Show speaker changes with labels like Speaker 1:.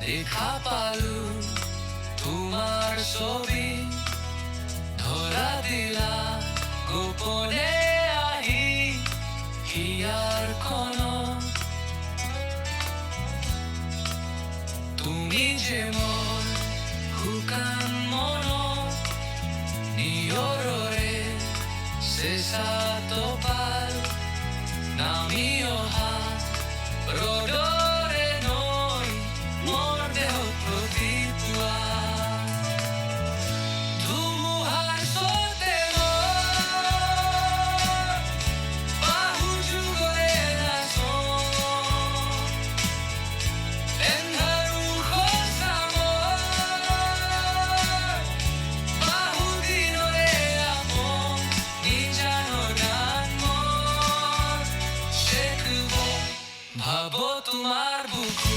Speaker 1: দেখা পালু তোমার ছবি ধরা দিলা গোপনে আহি হিয়ার কোন তুমি যে মোর শুকান মন নিয়ৰৰে চেঁচা তপাল নামি অহা ৰ'দৰে নৈ মোৰ দেহত প্ৰতিপুৱা ধুমুহাৰ স্ৰোতে মোৰ বাহু যুগৰে নাচোঁ এন্ধাৰো সঁচা মোৰ বাহু দিনৰে আপোন নিজানৰ গান মোৰ শেষ হ'ব ভাব তোমাৰ বুকু